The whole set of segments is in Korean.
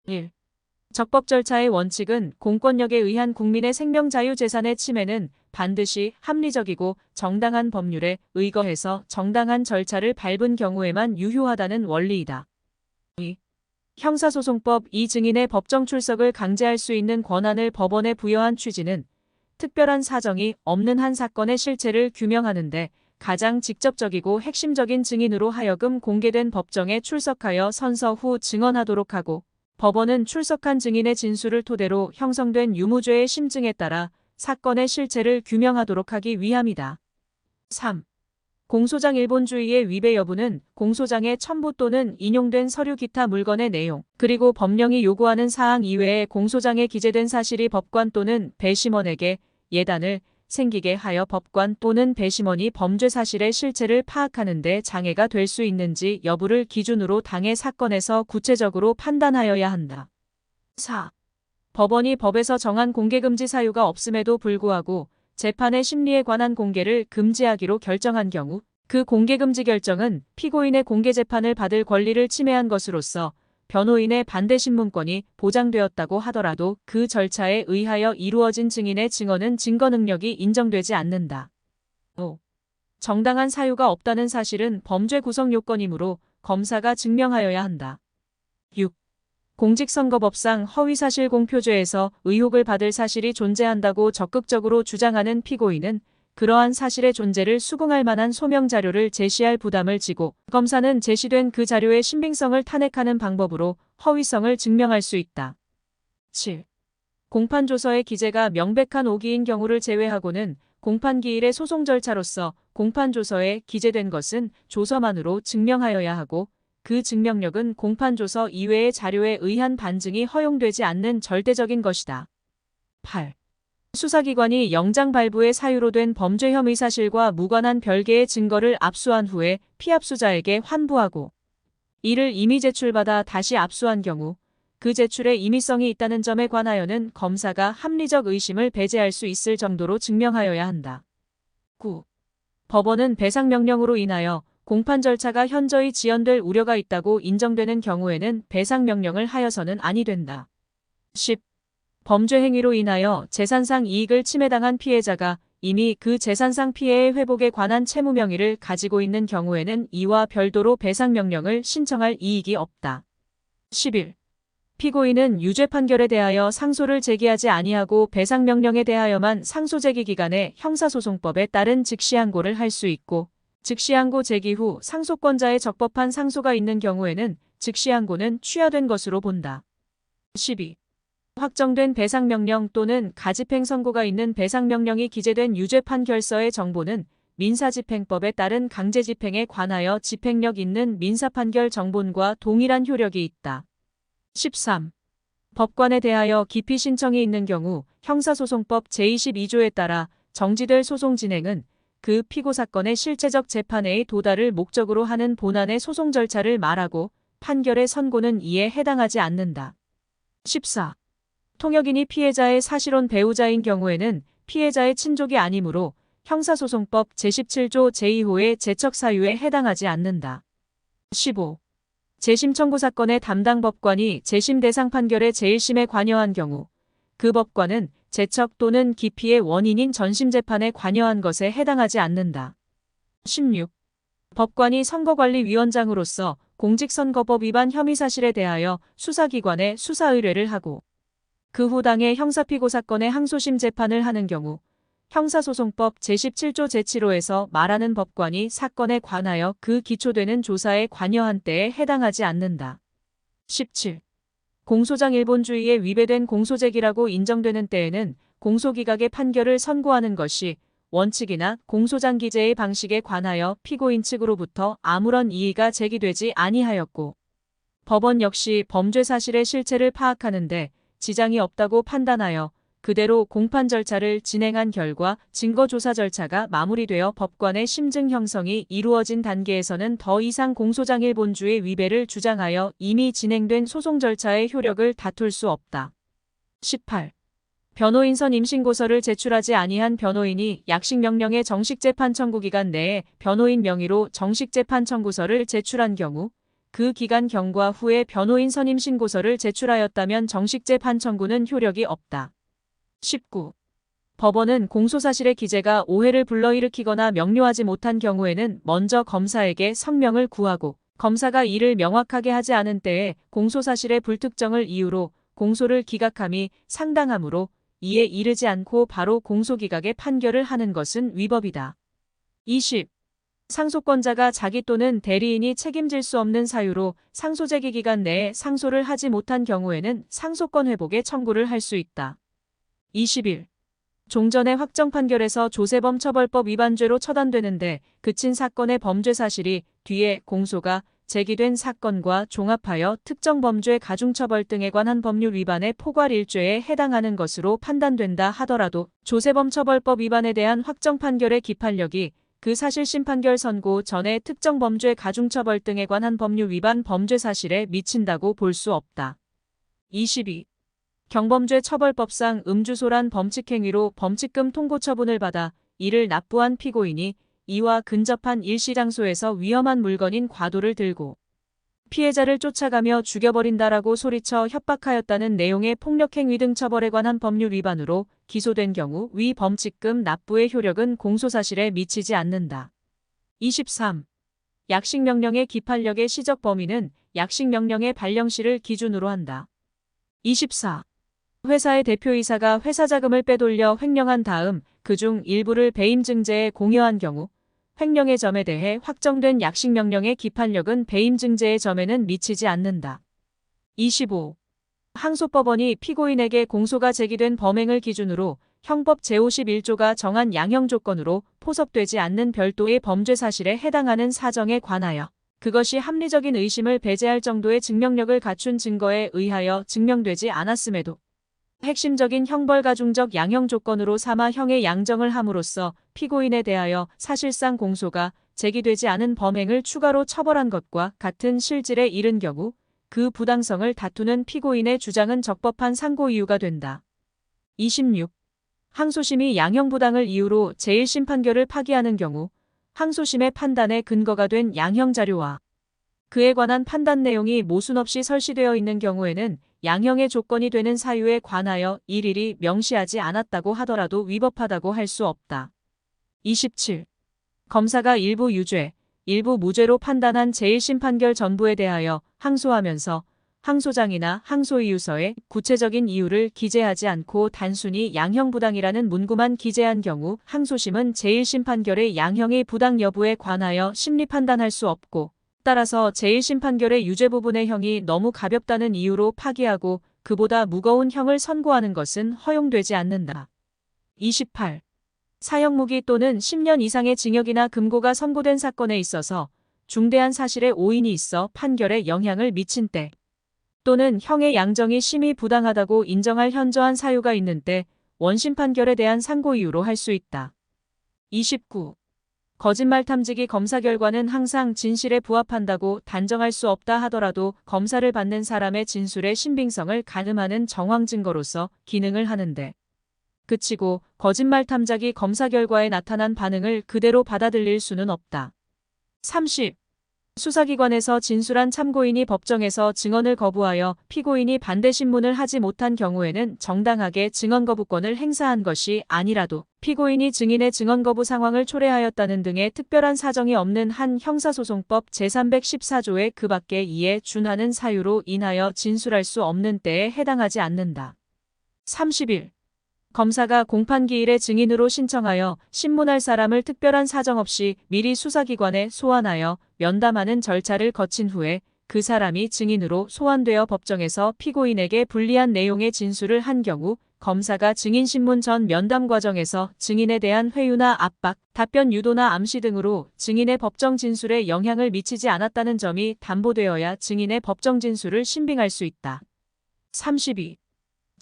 1. 적법 절차의 원칙은 공권력에 의한 국민의 생명 자유재산의 침해는 반드시 합리적이고 정당한 법률에 의거해서 정당한 절차를 밟은 경우에만 유효하다는 원리이다. 2. 형사소송법 이 증인의 법정 출석을 강제할 수 있는 권한을 법원에 부여한 취지는 특별한 사정이 없는 한 사건의 실체를 규명하는 데 가장 직접적이고 핵심적인 증인으로 하여금 공개된 법정에 출석하여 선서 후 증언하도록 하고, 법원은 출석한 증인의 진술을 토대로 형성된 유무죄의 심증에 따라 사건의 실체를 규명하도록 하기 위함이다. 3. 공소장 일본주의의 위배 여부는 공소장의 첨부 또는 인용된 서류 기타 물건의 내용, 그리고 법령이 요구하는 사항 이외에 공소장에 기재된 사실이 법관 또는 배심원에게 예단을 생기게 하여 법관 또는 배심원이 범죄 사실의 실체를 파악하는 데 장애가 될 수 있는지 여부를 기준으로 당해 사건에서 구체적으로 판단하여야 한다. 4. 법원이 법에서 정한 공개금지 사유가 없음에도 불구하고 재판의 심리에 관한 공개를 금지하기로 결정한 경우 그 공개금지 결정은 피고인의 공개 재판을 받을 권리를 침해한 것으로서 변호인의 반대 신문권이 보장되었다고 하더라도 그 절차에 의하여 이루어진 증인의 증언은 증거 능력이 인정되지 않는다. 5. 정당한 사유가 없다는 사실은 범죄 구성 요건이므로 검사가 증명하여야 한다. 6. 공직선거법상 허위사실 공표죄에서 의혹을 받을 사실이 존재한다고 적극적으로 주장하는 피고인은 그러한 사실의 존재를 수긍할 만한 소명 자료를 제시할 부담을 지고 검사는 제시된 그 자료의 신빙성을 탄핵하는 방법으로 허위성을 증명할 수 있다. 7. 공판조서의 기재가 명백한 오기인 경우를 제외하고는 공판기일의 소송 절차로서 공판조서에 기재된 것은 조서만으로 증명하여야 하고 그 증명력은 공판조서 이외의 자료에 의한 반증이 허용되지 않는 절대적인 것이다. 8. 수사기관이 영장 발부의 사유로 된 범죄 혐의 사실과 무관한 별개의 증거를 압수한 후에 피압수자에게 환부하고 이를 이미 제출받아 다시 압수한 경우 그 제출에 임의성이 있다는 점에 관하여는 검사가 합리적 의심을 배제할 수 있을 정도로 증명하여야 한다. 9. 법원은 배상명령으로 인하여 공판 절차가 현저히 지연될 우려가 있다고 인정되는 경우에는 배상명령을 하여서는 아니 된다. 10. 범죄 행위로 인하여 재산상 이익을 침해당한 피해자가 이미 그 재산상 피해의 회복에 관한 채무 명의를 가지고 있는 경우에는 이와 별도로 배상명령을 신청할 이익이 없다. 11. 피고인은 유죄 판결에 대하여 상소를 제기하지 아니하고 배상명령에 대하여만 상소 제기 기간에 형사소송법에 따른 즉시항고를 할 수 있고 즉시항고 제기 후 상소권자의 적법한 상소가 있는 경우에는 즉시항고는 취하된 것으로 본다. 12. 확정된 배상명령 또는 가집행 선고가 있는 배상명령이 기재된 유죄 판결서의 정보는 민사집행법에 따른 강제집행에 관하여 집행력 있는 민사판결 정본과 동일한 효력이 있다. 13. 법관에 대하여 기피 신청이 있는 경우 형사소송법 제22조에 따라 정지될 소송 진행은 그 피고 사건의 실체적 재판의 도달을 목적으로 하는 본안의 소송 절차를 말하고 판결의 선고는 이에 해당하지 않는다. 14. 통역인이 피해자의 사실혼 배우자인 경우에는 피해자의 친족이 아니므로 형사소송법 제17조 제2호의 제척 사유에 해당하지 않는다. 15. 재심 청구 사건의 담당 법관이 재심 대상 판결의 제1심에 관여한 경우 그 법관은 제척 또는 기피의 원인인 전심 재판에 관여한 것에 해당하지 않는다. 16. 법관이 선거관리위원장으로서 공직선거법 위반 혐의 사실에 대하여 수사기관에 수사 의뢰를 하고 그 후 당해 형사피고 사건의 항소심 재판을 하는 경우 형사소송법 제17조 제7호에서 말하는 법관이 사건에 관하여 그 기초되는 조사에 관여한 때에 해당하지 않는다. 17. 공소장 일본주의에 위배된 공소제기라고 인정되는 때에는 공소기각의 판결을 선고하는 것이 원칙이나 공소장 기재의 방식에 관하여 피고인 측으로부터 아무런 이의가 제기되지 아니하였고 법원 역시 범죄 사실의 실체를 파악하는 데 지장이 없다고 판단하여 그대로 공판 절차를 진행한 결과 증거조사 절차가 마무리되어 법관의 심증 형성이 이루어진 단계에서는 더 이상 공소장 일본주의 위배를 주장하여 이미 진행된 소송 절차의 효력을 다툴 수 없다. 18. 변호인선 임신고서를 제출하지 아니한 변호인이 약식명령의 정식재판 청구 기간 내에 변호인 명의로 정식재판 청구서를 제출한 경우 그 기간 경과 후에 변호인 선임 신고서를 제출하였다면 정식 재판 청구는 효력이 없다. 19. 법원은 공소사실의 기재가 오해를 불러일으키거나 명료하지 못한 경우에는 먼저 검사에게 성명을 구하고 검사가 이를 명확하게 하지 않은 때에 공소사실의 불특정을 이유로 공소를 기각함이 상당하므로 이에 이르지 않고 바로 공소기각의 판결을 하는 것은 위법이다. 20. 상소권자가 자기 또는 대리인이 책임질 수 없는 사유로 상소제기 기간 내에 상소를 하지 못한 경우에는 상소권 회복의 청구를 할 수 있다. 21. 종전의 확정 판결에서 조세범 처벌법 위반죄로 처단되는데 그친 사건의 범죄 사실이 뒤에 공소가 제기된 사건과 종합하여 특정 범죄 가중처벌 등에 관한 법률 위반의 포괄 1죄에 해당하는 것으로 판단된다 하더라도 조세범 처벌법 위반에 대한 확정 판결의 기판력이 그 사실심 판결 선고 전에 특정 범죄 가중처벌 등에 관한 법률 위반 범죄 사실에 미친다고 볼 수 없다. 22. 경범죄 처벌법상 음주소란 범칙행위로 범칙금 통고 처분을 받아 이를 납부한 피고인이 이와 근접한 일시장소에서 위험한 물건인 과도를 들고 피해자를 쫓아가며 죽여버린다라고 소리쳐 협박하였다는 내용의 폭력행위 등 처벌에 관한 법률 위반으로 기소된 경우 위 범칙금 납부의 효력은 공소사실에 미치지 않는다. 23. 약식명령의 기판력의 시적 범위는 약식명령의 발령시를 기준으로 한다. 24. 회사의 대표이사가 회사 자금을 빼돌려 횡령한 다음 그중 일부를 배임 증제에 공여한 경우 횡령의 점에 대해 확정된 약식명령의 기판력은 배임 증제의 점에는 미치지 않는다. 25. 항소법원이 피고인에게 공소가 제기된 범행을 기준으로 형법 제51조가 정한 양형 조건으로 포섭되지 않는 별도의 범죄 사실에 해당하는 사정에 관하여 그것이 합리적인 의심을 배제할 정도의 증명력을 갖춘 증거에 의하여 증명되지 않았음에도 핵심적인 형벌가중적 양형 조건으로 삼아 형의 양정을 함으로써 피고인에 대하여 사실상 공소가 제기되지 않은 범행을 추가로 처벌한 것과 같은 실질에 이른 경우 그 부당성을 다투는 피고인의 주장은 적법한 상고 이유가 된다. 26. 항소심이 양형부당을 이유로 제1심 판결을 파기하는 경우 항소심의 판단에 근거가 된 양형자료와 그에 관한 판단 내용이 모순 없이 설시되어 있는 경우에는 양형의 조건이 되는 사유에 관하여 일일이 명시하지 않았다고 하더라도 위법하다고 할 수 없다. 27. 검사가 일부 유죄, 일부 무죄로 판단한 제1심 판결 전부에 대하여 항소하면서 항소장이나 항소이유서에 구체적인 이유를 기재하지 않고 단순히 양형부당이라는 문구만 기재한 경우 항소심은 제1심 판결의 양형의 부당 여부에 관하여 심리 판단할 수 없고 따라서 제1심 판결의 유죄 부분의 형이 너무 가볍다는 이유로 파기하고 그보다 무거운 형을 선고하는 것은 허용되지 않는다. 28. 사형무기 또는 10년 이상의 징역이나 금고가 선고된 사건에 있어서 중대한 사실에 오인이 있어 판결에 영향을 미친 때 또는 형의 양정이 심히 부당하다고 인정할 현저한 사유가 있는 때 원심 판결에 대한 상고 이유로 할 수 있다. 29. 거짓말 탐지기 검사 결과는 항상 진실에 부합한다고 단정할 수 없다 하더라도 검사를 받는 사람의 진술의 신빙성을 가늠하는 정황 증거로서 기능을 하는데 그치고 거짓말 탐지기 검사 결과에 나타난 반응을 그대로 받아들일 수는 없다. 30. 수사기관에서 진술한 참고인이 법정에서 증언을 거부하여 피고인이 반대 신문을 하지 못한 경우에는 정당하게 증언 거부권을 행사한 것이 아니라도 피고인이 증인의 증언 거부 상황을 초래하였다는 등의 특별한 사정이 없는 한 형사소송법 제314조의 그 밖에 이에 준하는 사유로 인하여 진술할 수 없는 때에 해당하지 않는다. 31. 검사가 공판기일에 증인으로 신청하여 신문할 사람을 특별한 사정 없이 미리 수사기관에 소환하여 면담하는 절차를 거친 후에 그 사람이 증인으로 소환되어 법정에서 피고인에게 불리한 내용의 진술을 한 경우 검사가 증인신문 전 면담 과정에서 증인에 대한 회유나 압박, 답변 유도나 암시 등으로 증인의 법정 진술에 영향을 미치지 않았다는 점이 담보되어야 증인의 법정 진술을 신빙할 수 있다. 32.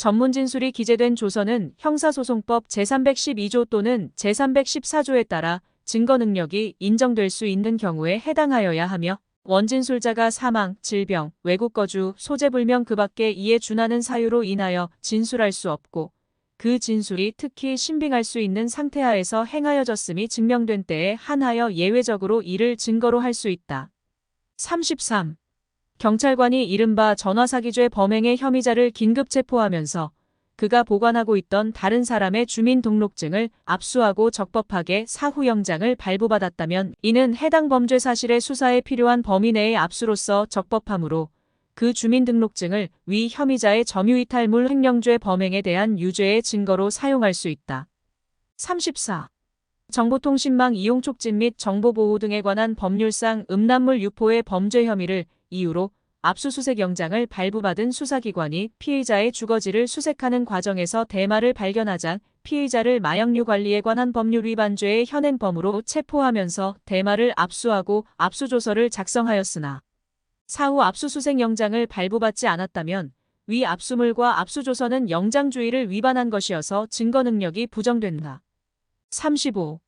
전문진술이 기재된 조서는 형사소송법 제312조 또는 제314조에 따라 증거 능력이 인정될 수 있는 경우에 해당하여야 하며 원진술자가 사망, 질병, 외국 거주, 소재불명 그 밖에 이에 준하는 사유로 인하여 진술할 수 없고 그 진술이 특히 신빙할 수 있는 상태하에서 행하여졌음이 증명된 때에 한하여 예외적으로 이를 증거로 할 수 있다. 33. 경찰관이 이른바 전화사기죄 범행의 혐의자를 긴급 체포하면서 그가 보관하고 있던 다른 사람의 주민등록증을 압수하고 적법하게 사후 영장을 발부받았다면 이는 해당 범죄 사실의 수사에 필요한 범위 내의 압수로서 적법하므로 그 주민등록증을 위 혐의자의 점유이탈물 횡령죄 범행에 대한 유죄의 증거로 사용할 수 있다. 34. 정보통신망 이용 촉진 및 정보보호 등에 관한 법률상 음란물 유포의 범죄 혐의를 이유로 압수수색 영장을 발부받은 수사기관이 피의자의 주거지를 수색하는 과정에서 대마를 발견하자 피의자를 마약류 관리에 관한 법률 위반죄의 현행범으로 체포하면서 대마를 압수하고 압수조서를 작성하였으나 사후 압수수색 영장을 발부받지 않았다면 위 압수물과 압수조서는 영장주의를 위반한 것이어서 증거 능력이 부정된다. 35.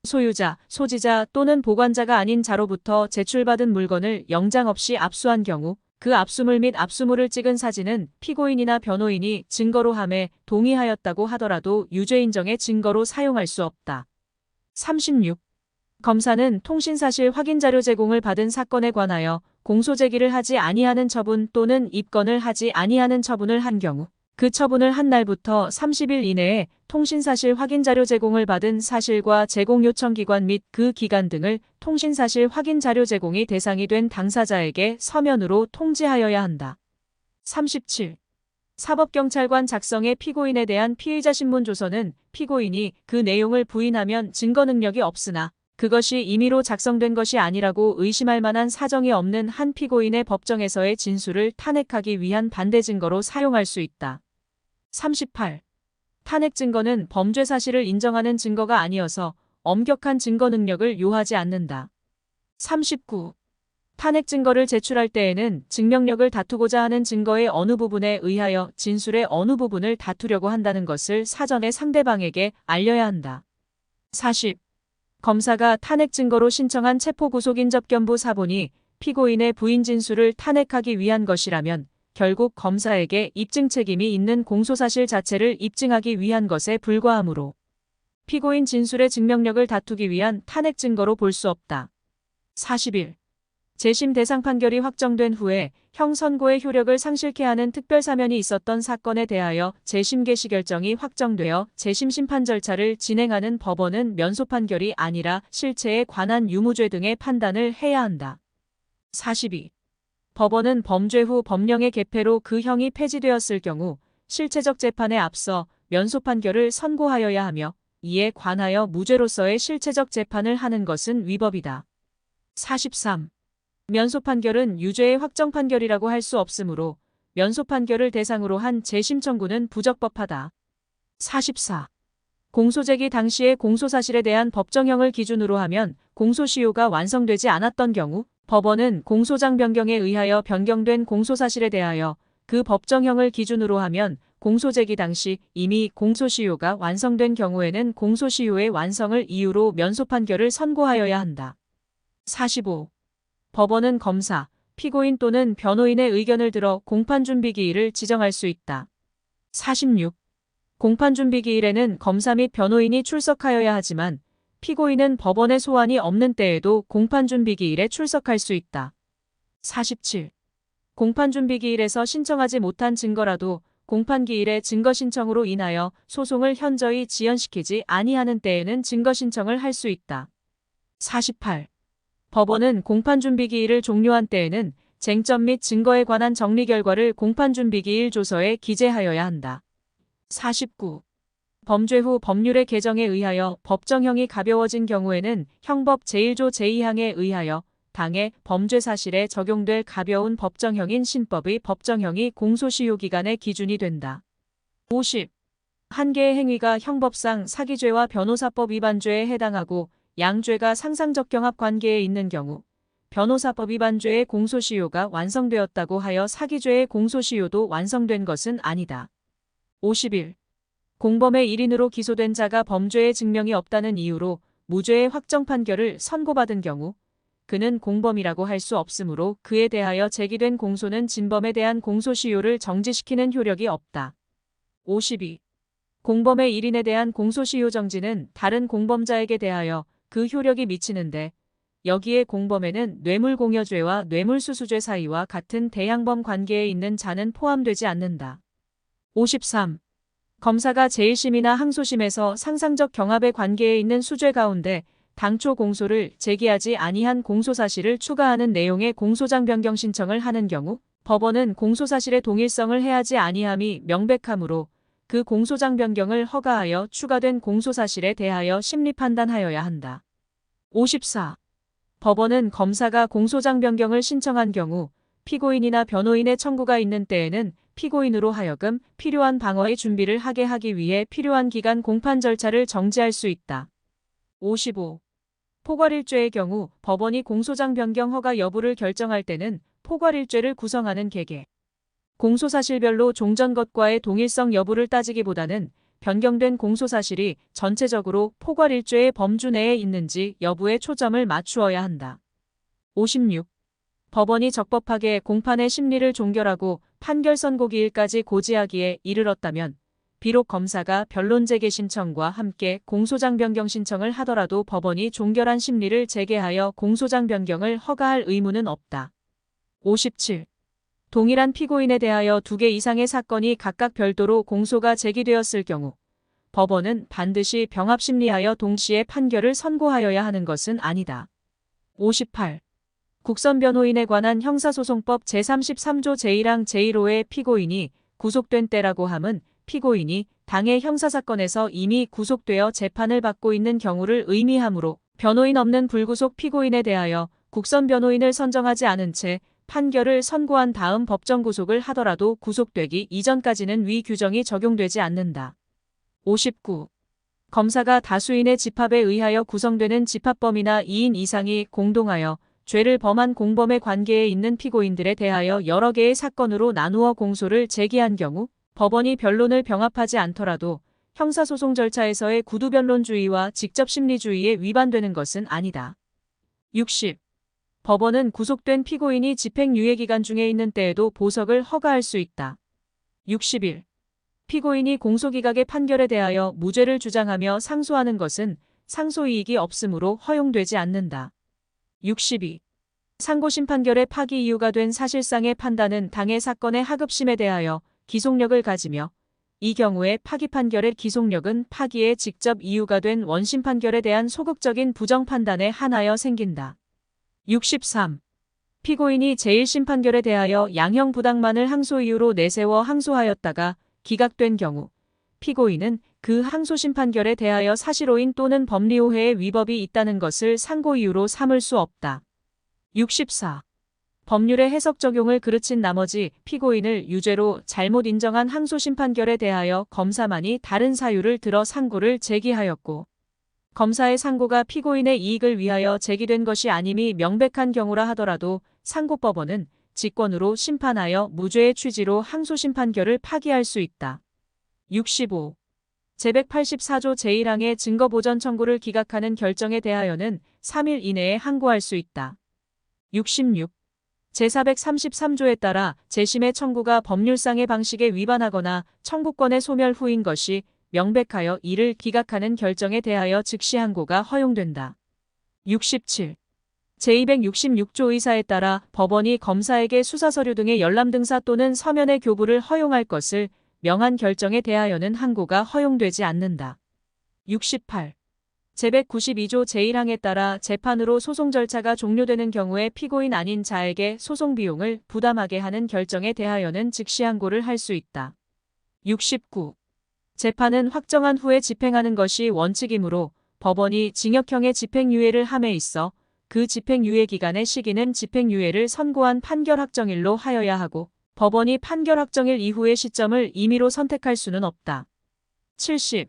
소유자, 소지자 또는 보관자가 아닌 자로부터 제출받은 물건을 영장 없이 압수한 경우 그 압수물 및 압수물을 찍은 사진은 피고인이나 변호인이 증거로 함에 동의하였다고 하더라도 유죄 인정의 증거로 사용할 수 없다. 36. 검사는 통신사실 확인자료 제공을 받은 사건에 관하여 공소제기를 하지 아니하는 처분 또는 입건을 하지 아니하는 처분을 한 경우 그 처분을 한 날부터 30일 이내에 통신사실 확인자료 제공을 받은 사실과 제공 요청 기관 및 그 기관 등을 통신사실 확인자료 제공이 대상이 된 당사자에게 서면으로 통지하여야 한다. 37. 사법경찰관 작성의 피고인에 대한 피의자 신문조서는 피고인이 그 내용을 부인하면 증거 능력이 없으나 그것이 임의로 작성된 것이 아니라고 의심할 만한 사정이 없는 한 피고인의 법정에서의 진술을 탄핵하기 위한 반대 증거로 사용할 수 있다. 38. 탄핵 증거는 범죄 사실을 인정하는 증거가 아니어서 엄격한 증거 능력을 요하지 않는다. 39. 탄핵 증거를 제출할 때에는 증명력을 다투고자 하는 증거의 어느 부분에 의하여 진술의 어느 부분을 다투려고 한다는 것을 사전에 상대방에게 알려야 한다. 40. 검사가 탄핵 증거로 신청한 체포구속인접견부 사본이 피고인의 부인 진술을 탄핵하기 위한 것이라면 결국 검사에게 입증 책임이 있는 공소사실 자체를 입증하기 위한 것에 불과하므로 피고인 진술의 증명력을 다투기 위한 탄핵 증거로 볼 수 없다. 41. 재심 대상 판결이 확정된 후에 형 선고의 효력을 상실케 하는 특별사면이 있었던 사건에 대하여 재심 개시 결정이 확정되어 재심 심판 절차를 진행하는 법원은 면소 판결이 아니라 실체에 관한 유무죄 등의 판단을 해야 한다. 42. 법원은 범죄 후 법령의 개폐로 그 형이 폐지되었을 경우 실체적 재판에 앞서 면소 판결을 선고하여야 하며 이에 관하여 무죄로서의 실체적 재판을 하는 것은 위법이다. 43. 면소 판결은 유죄의 확정 판결이라고 할 수 없으므로 면소 판결을 대상으로 한 재심 청구는 부적법하다. 44. 공소제기 당시의 공소사실에 대한 법정형을 기준으로 하면 공소시효가 완성되지 않았던 경우 법원은 공소장 변경에 의하여 변경된 공소사실에 대하여 그 법정형을 기준으로 하면 공소제기 당시 이미 공소시효가 완성된 경우에는 공소시효의 완성을 이유로 면소 판결을 선고하여야 한다. 45. 법원은 검사, 피고인 또는 변호인의 의견을 들어 공판준비기일을 지정할 수 있다. 46. 공판준비기일에는 검사 및 변호인이 출석하여야 하지만 피고인은 법원의 소환이 없는 때에도 공판준비기일에 출석할 수 있다. 47. 공판준비기일에서 신청하지 못한 증거라도 공판기일의 증거신청으로 인하여 소송을 현저히 지연시키지 아니하는 때에는 증거신청을 할 수 있다. 48. 법원은 공판준비기일을 종료한 때에는 쟁점 및 증거에 관한 정리 결과를 공판준비기일 조서에 기재하여야 한다. 49. 범죄 후 법률의 개정에 의하여 법정형이 가벼워진 경우에는 형법 제1조 제2항에 의하여 당해 범죄 사실에 적용될 가벼운 법정형인 신법의 법정형이 공소시효 기간의 기준이 된다. 50. 한 개의 행위가 형법상 사기죄와 변호사법 위반죄에 해당하고 양죄가 상상적경합 관계에 있는 경우 변호사법 위반죄의 공소시효가 완성되었다고 하여 사기죄의 공소시효도 완성된 것은 아니다. 51. 공범의 1인으로 기소된 자가 범죄의 증명이 없다는 이유로 무죄의 확정 판결을 선고받은 경우 그는 공범이라고 할 수 없으므로 그에 대하여 제기된 공소는 진범에 대한 공소시효를 정지시키는 효력이 없다. 52. 공범의 1인에 대한 공소시효 정지는 다른 공범자에게 대하여 그 효력이 미치는데 여기에 공범에는 뇌물공여죄와 뇌물수수죄 사이와 같은 대양범 관계에 있는 자는 포함되지 않는다. 53. 검사가 제1심이나 항소심에서 상상적 경합의 관계에 있는 수죄 가운데 당초 공소를 제기하지 아니한 공소사실을 추가하는 내용의 공소장 변경 신청을 하는 경우 법원은 공소사실의 동일성을 해하지 아니함이 명백하므로 그 공소장 변경을 허가하여 추가된 공소사실에 대하여 심리 판단하여야 한다. 54. 법원은 검사가 공소장 변경을 신청한 경우 피고인이나 변호인의 청구가 있는 때에는 피고인으로 하여금 필요한 방어의 준비를 하게 하기 위해 필요한 기간 공판 절차를 정지할 수 있다. 55. 포괄일죄의 경우 법원이 공소장 변경 허가 여부를 결정할 때는 포괄일죄를 구성하는 개개, 공소사실별로 종전 것과의 동일성 여부를 따지기보다는 변경된 공소사실이 전체적으로 포괄일죄의 범주 내에 있는지 여부에 초점을 맞추어야 한다. 56. 법원이 적법하게 공판의 심리를 종결하고 판결 선고기일까지 고지하기에 이르렀다면 비록 검사가 변론 재개 신청과 함께 공소장 변경 신청을 하더라도 법원이 종결한 심리를 재개하여 공소장 변경을 허가할 의무는 없다. 57. 동일한 피고인에 대하여 2개 이상의 사건이 각각 별도로 공소가 제기되었을 경우 법원은 반드시 병합심리하여 동시에 판결을 선고하여야 하는 것은 아니다. 58. 국선변호인에 관한 형사소송법 제33조 제1항 제1호의 피고인이 구속된 때라고 함은 피고인이 당해 형사사건에서 이미 구속되어 재판을 받고 있는 경우를 의미하므로 변호인 없는 불구속 피고인에 대하여 국선변호인을 선정하지 않은 채 판결을 선고한 다음 법정 구속을 하더라도 구속되기 이전까지는 위 규정이 적용되지 않는다. 59. 검사가 다수인의 집합에 의하여 구성되는 집합범이나 2인 이상이 공동하여 죄를 범한 공범의 관계에 있는 피고인들에 대하여 여러 개의 사건으로 나누어 공소를 제기한 경우 법원이 변론을 병합하지 않더라도 형사소송 절차에서의 구두변론주의와 직접심리주의에 위반되는 것은 아니다. 60. 법원은 구속된 피고인이 집행유예기간 중에 있는 때에도 보석을 허가할 수 있다. 61. 피고인이 공소기각의 판결에 대하여 무죄를 주장하며 상소하는 것은 상소이익이 없으므로 허용되지 않는다. 62. 상고심 판결의 파기 이유가 된 사실상의 판단은 당해 사건의 하급심에 대하여 기속력을 가지며 이 경우에 파기 판결의 기속력은 파기의 직접 이유가 된 원심 판결에 대한 소극적인 부정 판단에 한하여 생긴다. 63. 피고인이 제1심 판결에 대하여 양형 부당만을 항소 이유로 내세워 항소하였다가 기각된 경우 피고인은 그 항소심 판결에 대하여 사실오인 또는 법리오해의 위법이 있다는 것을 상고 이유로 삼을 수 없다. 64. 법률의 해석 적용을 그르친 나머지 피고인을 유죄로 잘못 인정한 항소심 판결에 대하여 검사만이 다른 사유를 들어 상고를 제기하였고 검사의 상고가 피고인의 이익을 위하여 제기된 것이 아님이 명백한 경우라 하더라도 상고법원은 직권으로 심판하여 무죄의 취지로 항소심 판결을 파기할 수 있다. 65. 제184조 제1항의 증거보전 청구를 기각하는 결정에 대하여는 3일 이내에 항고할 수 있다. 66. 제433조에 따라 재심의 청구가 법률상의 방식에 위반하거나 청구권의 소멸 후인 것이 명백하여 이를 기각하는 결정에 대하여 즉시 항고가 허용된다. 67. 제266조 의사에 따라 법원이 검사에게 수사서류 등의 열람 등사 또는 서면의 교부를 허용할 것을 명한 결정에 대하여는 항고가 허용되지 않는다. 68. 제192조 제1항에 따라 재판으로 소송 절차가 종료되는 경우에 피고인 아닌 자에게 소송 비용을 부담하게 하는 결정에 대하여는 즉시 항고를 할 수 있다. 69. 재판은 확정한 후에 집행하는 것이 원칙이므로 법원이 징역형의 집행유예를 함에 있어 그 집행유예 기간의 시기는 집행유예를 선고한 판결 확정일로 하여야 하고 법원이 판결 확정일 이후의 시점을 임의로 선택할 수는 없다. 70.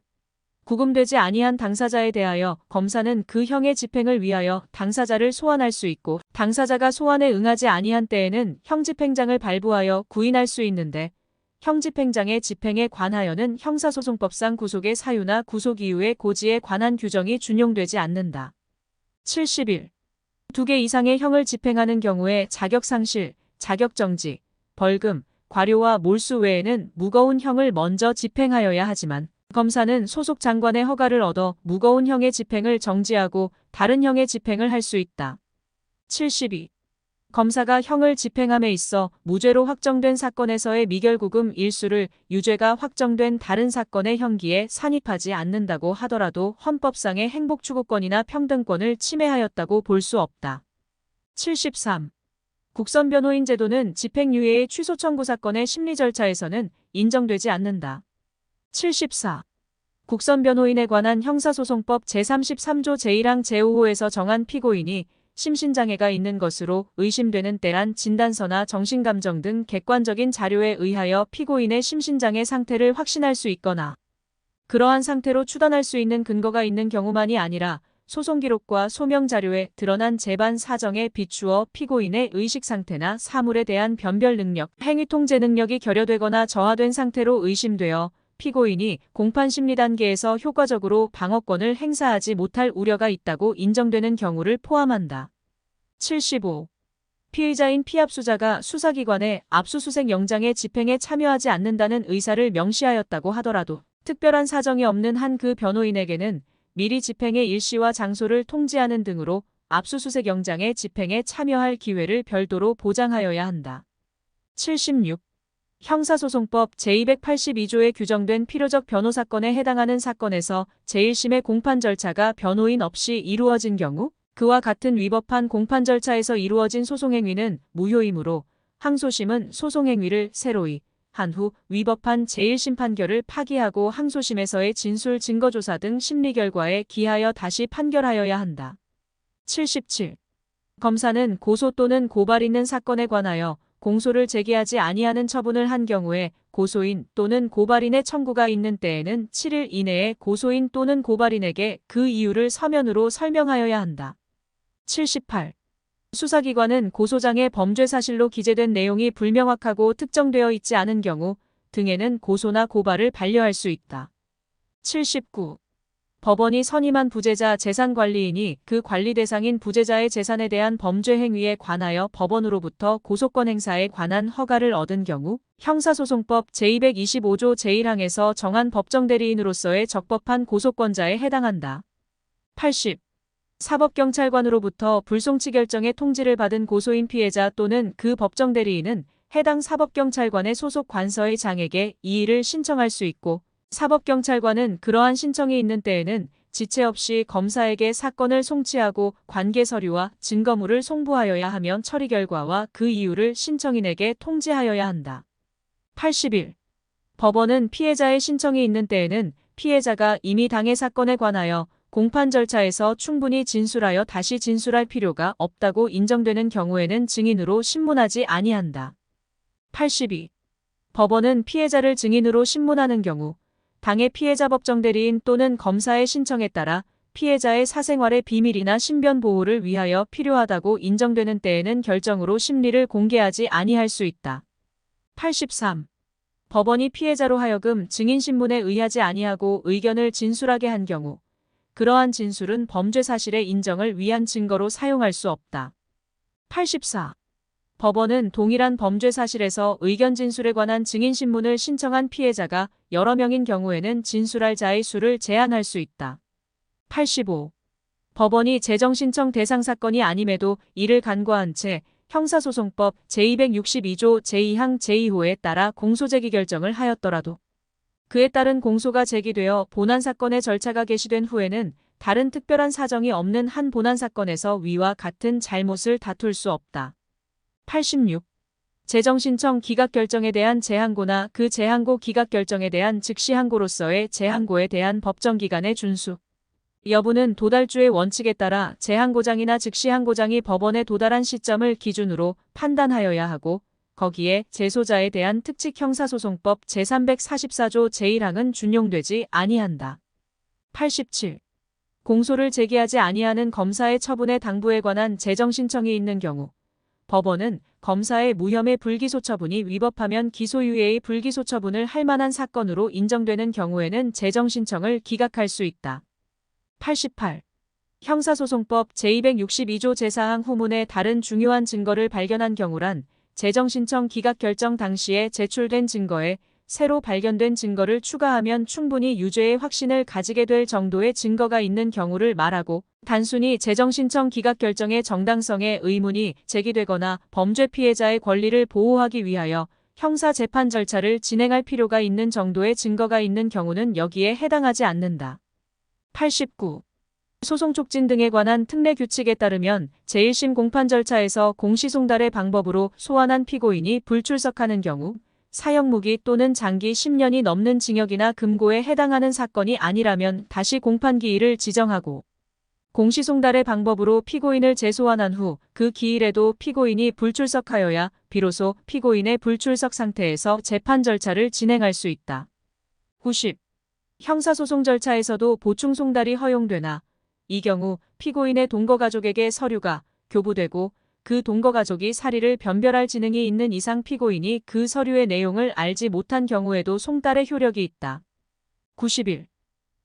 구금되지 아니한 당사자에 대하여 검사는 그 형의 집행을 위하여 당사자를 소환할 수 있고 당사자가 소환에 응하지 아니한 때에는 형집행장을 발부하여 구인할 수 있는데 형집행장의 집행에 관하여는 형사소송법상 구속의 사유나 구속 이유의 고지에 관한 규정이 준용되지 않는다. 71. 2개 이상의 형을 집행하는 경우에 자격상실, 자격정지, 벌금, 과료와 몰수 외에는 무거운 형을 먼저 집행하여야 하지만 검사는 소속 장관의 허가를 얻어 무거운 형의 집행을 정지하고 다른 형의 집행을 할 수 있다. 72. 검사가 형을 집행함에 있어 무죄로 확정된 사건에서의 미결구금 일수를 유죄가 확정된 다른 사건의 형기에 산입하지 않는다고 하더라도 헌법상의 행복추구권이나 평등권을 침해하였다고 볼 수 없다. 73. 국선변호인 제도는 집행유예의 취소 청구 사건의 심리 절차에서는 인정되지 않는다. 74. 국선변호인에 관한 형사소송법 제33조 제1항 제5호에서 정한 피고인이 심신장애가 있는 것으로 의심되는 때란 진단서나 정신감정 등 객관적인 자료에 의하여 피고인의 심신장애 상태를 확신할 수 있거나 그러한 상태로 추단할 수 있는 근거가 있는 경우만이 아니라 소송 기록과 소명 자료에 드러난 재반 사정에 비추어 피고인의 의식 상태나 사물에 대한 변별 능력, 행위 통제 능력이 결여되거나 저하된 상태로 의심되어 피고인이 공판 심리 단계에서 효과적으로 방어권을 행사하지 못할 우려가 있다고 인정되는 경우를 포함한다. 75. 피의자인 피압수자가 수사기관의 압수수색 영장의 집행에 참여하지 않는다는 의사를 명시하였다고 하더라도 특별한 사정이 없는 한 그 변호인에게는 미리 집행의 일시와 장소를 통지하는 등으로 압수수색 영장의 집행에 참여할 기회를 별도로 보장하여야 한다. 76. 형사소송법 제282조에 규정된 필요적 변호 사건에 해당하는 사건에서 제1심의 공판 절차가 변호인 없이 이루어진 경우 그와 같은 위법한 공판 절차에서 이루어진 소송행위는 무효이므로 항소심은 소송행위를 새로이 한 후 위법한 제1심 판결을 파기하고 항소심에서의 진술 증거조사 등 심리 결과에 기하여 다시 판결하여야 한다. 77. 검사는 고소 또는 고발 있는 사건에 관하여 공소를 제기하지 아니하는 처분을 한 경우에 고소인 또는 고발인의 청구가 있는 때에는 7일 이내에 고소인 또는 고발인에게 그 이유를 서면으로 설명하여야 한다. 78. 수사기관은 고소장에 범죄 사실로 기재된 내용이 불명확하고 특정되어 있지 않은 경우 등에는 고소나 고발을 반려할 수 있다. 79. 법원이 선임한 부재자 재산관리인이 그 관리 대상인 부재자의 재산에 대한 범죄 행위에 관하여 법원으로부터 고소권 행사에 관한 허가를 얻은 경우 형사소송법 제225조 제1항에서 정한 법정대리인으로서의 적법한 고소권자에 해당한다. 80. 사법경찰관으로부터 불송치 결정의 통지를 받은 고소인 피해자 또는 그 법정대리인은 해당 사법경찰관의 소속 관서의 장에게 이의를 신청할 수 있고 사법경찰관은 그러한 신청이 있는 때에는 지체 없이 검사에게 사건을 송치하고 관계 서류와 증거물을 송부하여야 하며 처리 결과와 그 이유를 신청인에게 통지하여야 한다. 81. 법원은 피해자의 신청이 있는 때에는 피해자가 이미 당해 사건에 관하여 공판 절차에서 충분히 진술하여 다시 진술할 필요가 없다고 인정되는 경우에는 증인으로 신문하지 아니한다. 82. 법원은 피해자를 증인으로 신문하는 경우 당해 피해자 법정대리인 또는 검사의 신청에 따라 피해자의 사생활의 비밀이나 신변 보호를 위하여 필요하다고 인정되는 때에는 결정으로 심리를 공개하지 아니할 수 있다. 83. 법원이 피해자로 하여금 증인 신문에 의하지 아니하고 의견을 진술하게 한 경우 그러한 진술은 범죄 사실의 인정을 위한 증거로 사용할 수 없다. 84. 법원은 동일한 범죄 사실에서 의견 진술에 관한 증인 신문을 신청한 피해자가 여러 명인 경우에는 진술할 자의 수를 제한할 수 있다. 85. 법원이 재정신청 대상 사건이 아님에도 이를 간과한 채 형사소송법 제262조 제2항 제2호에 따라 공소제기 결정을 하였더라도 그에 따른 공소가 제기되어 본안사건의 절차가 개시된 후에는 다른 특별한 사정이 없는 한 본안사건에서 위와 같은 잘못을 다툴 수 없다. 86. 재정신청 기각결정에 대한 재항고나 그 재항고 기각결정에 대한 즉시항고로서의 재항고에 대한 법정기간의 준수 여부는 도달주의 원칙에 따라 재항고장이나 즉시항고장이 법원에 도달한 시점을 기준으로 판단하여야 하고 거기에 재소자에 대한 특칙 형사소송법 제344조 제1항은 준용되지 아니한다. 87. 공소를 제기하지 아니하는 검사의 처분의 당부에 관한 재정신청이 있는 경우 법원은 검사의 무혐의 불기소 처분이 위법하면 기소유예의 불기소 처분을 할 만한 사건으로 인정되는 경우에는 재정신청을 기각할 수 있다. 88. 형사소송법 제262조 제4항 후문에 다른 중요한 증거를 발견한 경우란 재정신청 기각 결정 당시에 제출된 증거에 새로 발견된 증거를 추가하면 충분히 유죄의 확신을 가지게 될 정도의 증거가 있는 경우를 말하고, 단순히 재정신청 기각 결정의 정당성에 의문이 제기되거나 범죄 피해자의 권리를 보호하기 위하여 형사 재판 절차를 진행할 필요가 있는 정도의 증거가 있는 경우는 여기에 해당하지 않는다. 89. 소송 촉진 등에 관한 특례 규칙에 따르면 제1심 공판 절차에서 공시송달의 방법으로 소환한 피고인이 불출석하는 경우 사형무기 또는 장기 10년이 넘는 징역이나 금고에 해당하는 사건이 아니라면 다시 공판기일을 지정하고, 공시송달의 방법으로 피고인을 재소환한 후 그 기일에도 피고인이 불출석하여야 비로소 피고인의 불출석 상태에서 재판 절차를 진행할 수 있다. 90. 형사소송 절차에서도 보충송달이 허용되나 이 경우 피고인의 동거가족에게 서류가 교부되고 그 동거가족이 사리를 변별할 지능이 있는 이상 피고인이 그 서류의 내용을 알지 못한 경우에도 송달의 효력이 있다. 91.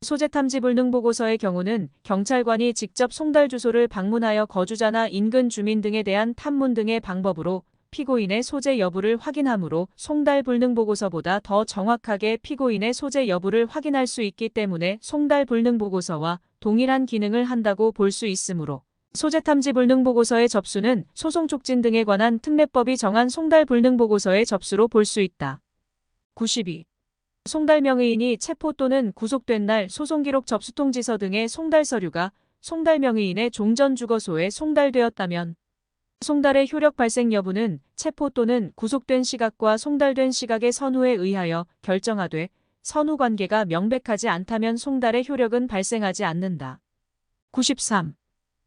소재탐지불능보고서의 경우는 경찰관이 직접 송달 주소를 방문하여 거주자나 인근 주민 등에 대한 탐문 등의 방법으로 피고인의 소재 여부를 확인하므로 송달 불능보고서보다 더 정확하게 피고인의 소재 여부를 확인할 수 있기 때문에 송달 불능보고서와 동일한 기능을 한다고 볼 수 있으므로 소재탐지 불능보고서의 접수는 소송 촉진 등에 관한 특례법이 정한 송달 불능보고서의 접수로 볼 수 있다. 92. 송달 명의인이 체포 또는 구속된 날 소송기록 접수통지서 등의 송달 서류가 송달 명의인의 종전 주거소에 송달되었다면 송달의 효력 발생 여부는 체포 또는 구속된 시각과 송달된 시각의 선후에 의하여 결정하되 선후 관계가 명백하지 않다면 송달의 효력은 발생하지 않는다. 93.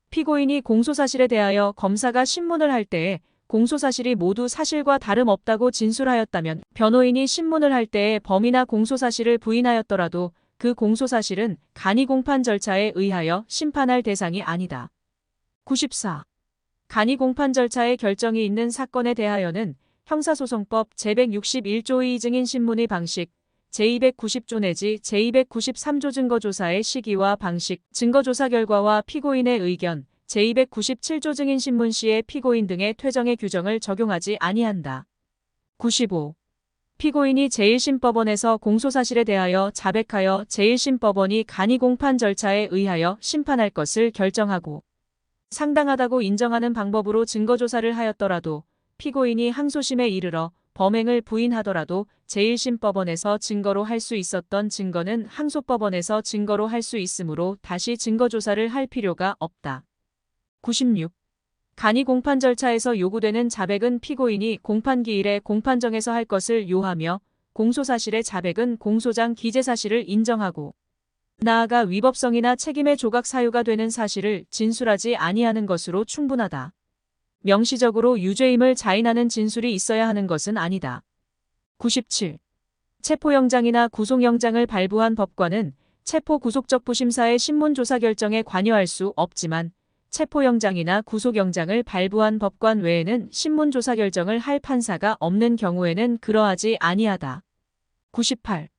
피고인이 공소사실에 대하여 검사가 신문을 할 때에 공소사실이 모두 사실과 다름없다고 진술하였다면 변호인이 신문을 할 때에 범인나 공소사실을 부인하였더라도 그 공소사실은 간이공판 절차에 의하여 심판할 대상이 아니다. 94. 간이공판 절차의 결정이 있는 사건에 대하여는 형사소송법 제161조 2 증인신문의 방식, 제290조 내지 제293조 증거조사의 시기와 방식, 증거조사 결과와 피고인의 의견, 제297조 증인신문 시의 피고인 등의 퇴정의 규정을 적용하지 아니한다. 95. 피고인이 제1심법원에서 공소사실에 대하여 자백하여 제1심법원이 간이공판 절차에 의하여 심판할 것을 결정하고 상당하다고 인정하는 방법으로 증거조사를 하였더라도 피고인이 항소심에 이르러 범행을 부인하더라도 제1심법원에서 증거로 할 수 있었던 증거는 항소법원에서 증거로 할 수 있으므로 다시 증거조사를 할 필요가 없다. 96. 간이공판 절차에서 요구되는 자백은 피고인이 공판기일에 공판정에서 할 것을 요하며 공소사실의 자백은 공소장 기재사실을 인정하고 나아가 위법성이나 책임의 조각 사유가 되는 사실을 진술하지 아니하는 것으로 충분하다. 명시적으로 유죄임을 자인하는 진술이 있어야 하는 것은 아니다. 97. 체포영장이나 구속영장을 발부한 법관은 체포 구속적 부심사의 신문조사 결정에 관여할 수 없지만 체포영장이나 구속영장을 발부한 법관 외에는 신문조사 결정을 할 판사가 없는 경우에는 그러하지 아니하다. 98.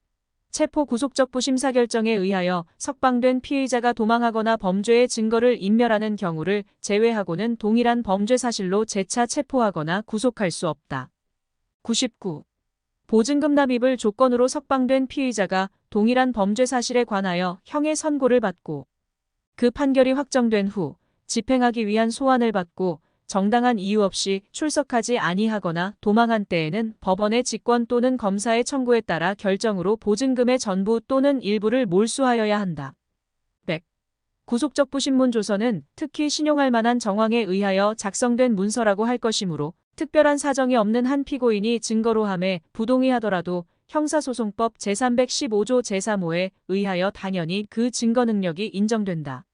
체포 구속적 부심사 결정에 의하여 석방된 피의자가 도망하거나 범죄의 증거를 인멸하는 경우를 제외하고는 동일한 범죄 사실로 재차 체포하거나 구속할 수 없다. 99. 보증금 납입을 조건으로 석방된 피의자가 동일한 범죄 사실에 관하여 형의 선고를 받고 그 판결이 확정된 후 집행하기 위한 소환을 받고 정당한 이유 없이 출석하지 아니하거나 도망한 때에는 법원의 직권 또는 검사의 청구에 따라 결정으로 보증금의 전부 또는 일부를 몰수하여야 한다. 100. 구속적 부신문 조서는 특히 신용할 만한 정황에 의하여 작성된 문서라고 할 것이므로 특별한 사정이 없는 한 피고인이 증거로 함에 부동의하더라도 형사소송법 제315조 제3호에 의하여 당연히 그 증거 능력이 인정된다.